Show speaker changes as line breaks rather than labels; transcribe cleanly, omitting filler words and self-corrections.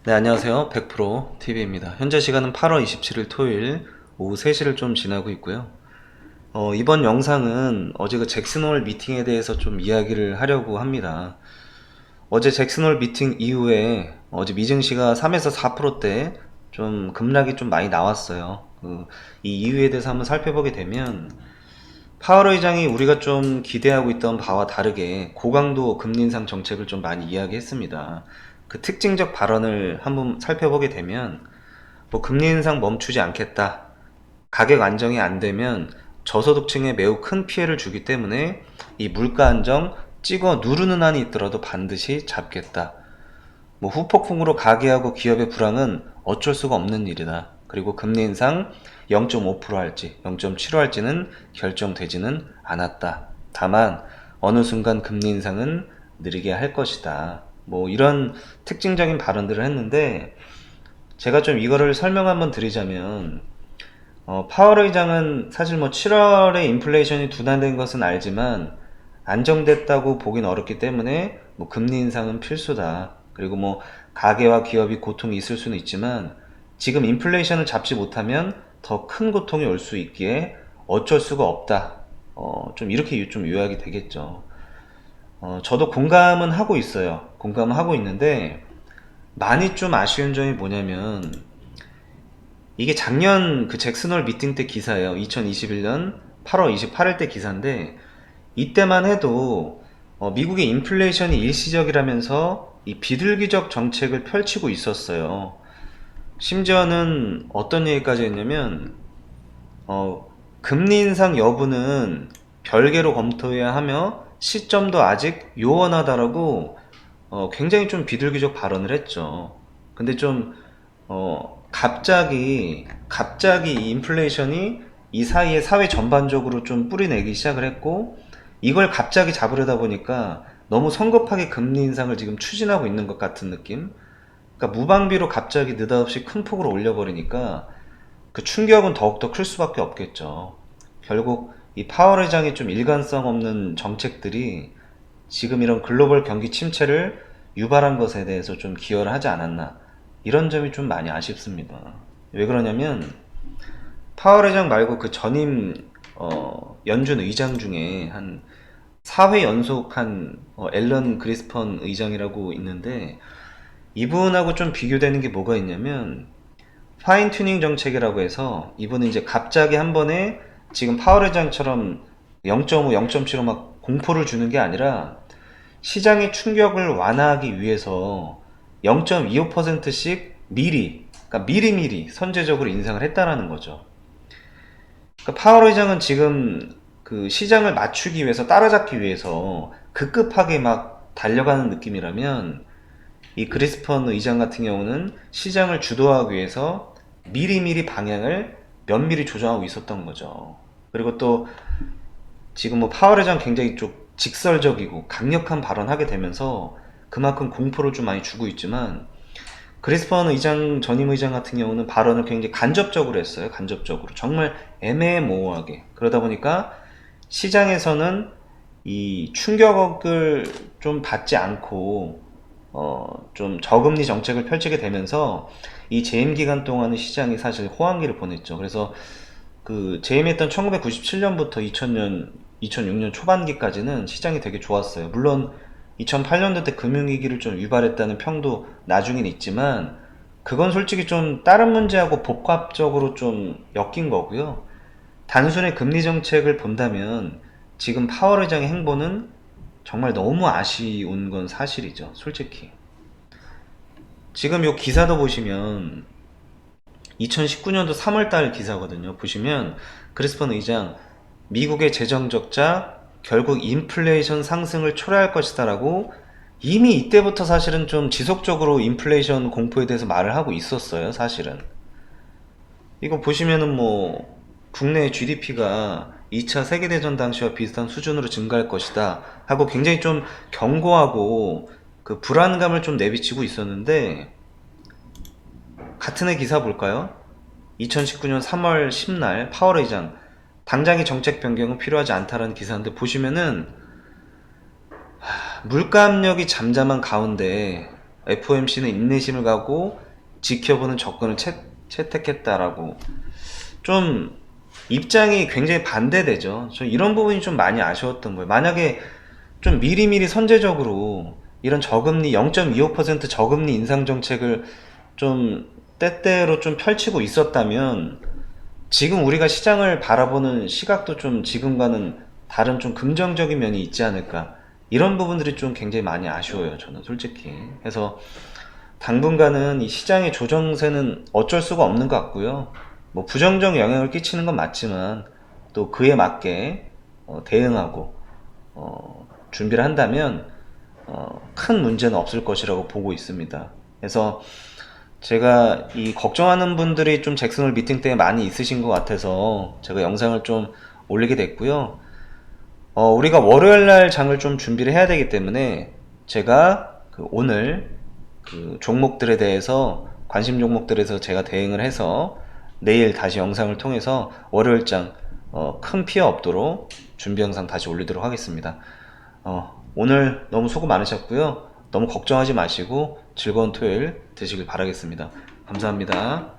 네, 안녕하세요. 100% TV입니다. 현재 시간은 8월 27일 토요일 오후 3시를 좀 지나고 있고요. 이번 영상은 어제 그 잭슨홀 미팅에 대해서 좀 이야기를 하려고 합니다. 어제 잭슨홀 미팅 이후에 어제 미증시가 3에서 4%대 좀 급락이 좀 많이 나왔어요. 이 이유에 대해서 한번 살펴보게 되면 파월 의장이 우리가 좀 기대하고 있던 바와 다르게 고강도 금리 인상 정책을 좀 많이 이야기했습니다. 그 특징적 발언을 한번 살펴보게 되면 뭐 금리 인상 멈추지 않겠다. 가격 안정이 안 되면 저소득층에 매우 큰 피해를 주기 때문에 이 물가 안정 찍어 누르는 한이 있더라도 반드시 잡겠다. 뭐 후폭풍으로 가계하고 기업의 불황은 어쩔 수가 없는 일이다. 그리고 금리 인상 0.5% 할지 0.75 할지는 결정되지는 않았다. 다만 어느 순간 금리 인상은 느리게 할 것이다. 뭐 이런 특징적인 발언들을 했는데 제가 좀 이거를 설명 한번 드리자면 파월 의장은 사실 뭐 7월에 인플레이션이 둔화된 것은 알지만 안정됐다고 보긴 어렵기 때문에 뭐 금리 인상은 필수다. 그리고 뭐 가계와 기업이 고통이 있을 수는 있지만 지금 인플레이션을 잡지 못하면 더 큰 고통이 올 수 있기에 어쩔 수가 없다. 좀 이렇게 좀 요약이 되겠죠. 저도 공감은 하고 있어요. 공감은 하고 있는데 많이 좀 아쉬운 점이 뭐냐면 이게 작년 그 잭슨홀 미팅 때 기사예요. 2021년 8월 28일 때 기사인데 이때만 해도 미국의 인플레이션이 일시적이라면서 이 비둘기적 정책을 펼치고 있었어요. 심지어는 어떤 얘기까지 했냐면 금리 인상 여부는 별개로 검토해야 하며 시점도 아직 요원하다라고 굉장히 좀 비둘기적 발언을 했죠. 근데 좀 갑자기 이 인플레이션이 이 사이에 사회 전반적으로 좀 뿌리내기 시작을 했고 이걸 갑자기 잡으려다 보니까 너무 성급하게 금리 인상을 지금 추진하고 있는 것 같은 느낌. 그러니까 무방비로 갑자기 느닷없이 큰 폭으로 올려버리니까 그 충격은 더욱더 클 수밖에 없겠죠. 결국 이 파월 의장의 좀 일관성 없는 정책들이 지금 이런 글로벌 경기 침체를 유발한 것에 대해서 좀 기여를 하지 않았나. 이런 점이 좀 많이 아쉽습니다. 왜 그러냐면 파월 의장 말고 그 전임 연준 의장 중에 한 4회 연속 한 앨런 그리스펀 의장이라고 있는데 이분하고 좀 비교되는 게 뭐가 있냐면 파인 튜닝 정책이라고 해서 이분은 이제 갑자기 한 번에 지금 파월 회장처럼 0.5, 0.75 막 공포를 주는 게 아니라 시장의 충격을 완화하기 위해서 0.25%씩 미리, 그러니까 미리미리 선제적으로 인상을 했다라는 거죠. 그러니까 파월 의장은 지금 그 시장을 맞추기 위해서 따라잡기 위해서 급급하게 막 달려가는 느낌이라면 이 그리스펀 의장 같은 경우는 시장을 주도하기 위해서 미리미리 방향을 면밀히 조정하고 있었던 거죠. 그리고 또 지금 뭐 파월 의장 굉장히 좀 직설적이고 강력한 발언하게 되면서 그만큼 공포를 좀 많이 주고 있지만 그리스펀 의장 전임 의장 같은 경우는 발언을 굉장히 간접적으로 했어요. 간접적으로 정말 애매모호하게 그러다 보니까 시장에서는 이 충격을 좀 받지 않고 좀 저금리 정책을 펼치게 되면서 이 재임 기간 동안은 시장이 사실 호황기를 보냈죠. 그래서 그 재임했던 1997년부터 2000년, 2006년 초반기까지는 시장이 되게 좋았어요. 물론 2008년도 때 금융위기를 좀 유발했다는 평도 나중엔 있지만 그건 솔직히 좀 다른 문제하고 복합적으로 좀 엮인 거고요. 단순히 금리 정책을 본다면 지금 파월 의장의 행보는 정말 너무 아쉬운 건 사실이죠. 솔직히. 지금 요 기사도 보시면 2019년도 3월달 기사거든요. 보시면 그리스펀 의장 미국의 재정 적자 결국 인플레이션 상승을 초래할 것이다라고 이미 이때부터 사실은 좀 지속적으로 인플레이션 공포에 대해서 말을 하고 있었어요. 사실은 이거 보시면은 뭐 국내 GDP가 2차 세계대전 당시와 비슷한 수준으로 증가할 것이다 하고 굉장히 좀 경고하고 그 불안감을 좀 내비치고 있었는데 같은 해 기사 볼까요? 2019년 3월 10날 파월 의장 당장의 정책 변경은 필요하지 않다라는 기사인데 보시면은 물가 압력이 잠잠한 가운데 FOMC는 인내심을 가고 지켜보는 접근을 채택했다라고 좀 입장이 굉장히 반대되죠. 저 이런 부분이 좀 많이 아쉬웠던 거예요. 만약에 좀 미리미리 선제적으로 이런 저금리 0.25% 저금리 인상 정책을 좀 때때로 좀 펼치고 있었다면 지금 우리가 시장을 바라보는 시각도 좀 지금과는 다른 좀 긍정적인 면이 있지 않을까. 이런 부분들이 좀 굉장히 많이 아쉬워요, 저는 솔직히. 그래서 당분간은 이 시장의 조정세는 어쩔 수가 없는 것 같고요. 뭐 부정적 영향을 끼치는 건 맞지만 또 그에 맞게 대응하고 준비를 한다면 큰 문제는 없을 것이라고 보고 있습니다. 그래서 제가 이 걱정하는 분들이 좀 잭슨홀 미팅 때 많이 있으신 것 같아서 제가 영상을 좀 올리게 됐고요. 우리가 월요일 날 장을 좀 준비를 해야 되기 때문에 제가 오늘 그 종목들에 대해서 관심 종목들에서 제가 대응을 해서 내일 다시 영상을 통해서 월요일장 큰 피해 없도록 준비 영상 다시 올리도록 하겠습니다. 오늘 너무 수고 많으셨고요. 너무 걱정하지 마시고 즐거운 토요일 되시길 바라겠습니다. 감사합니다.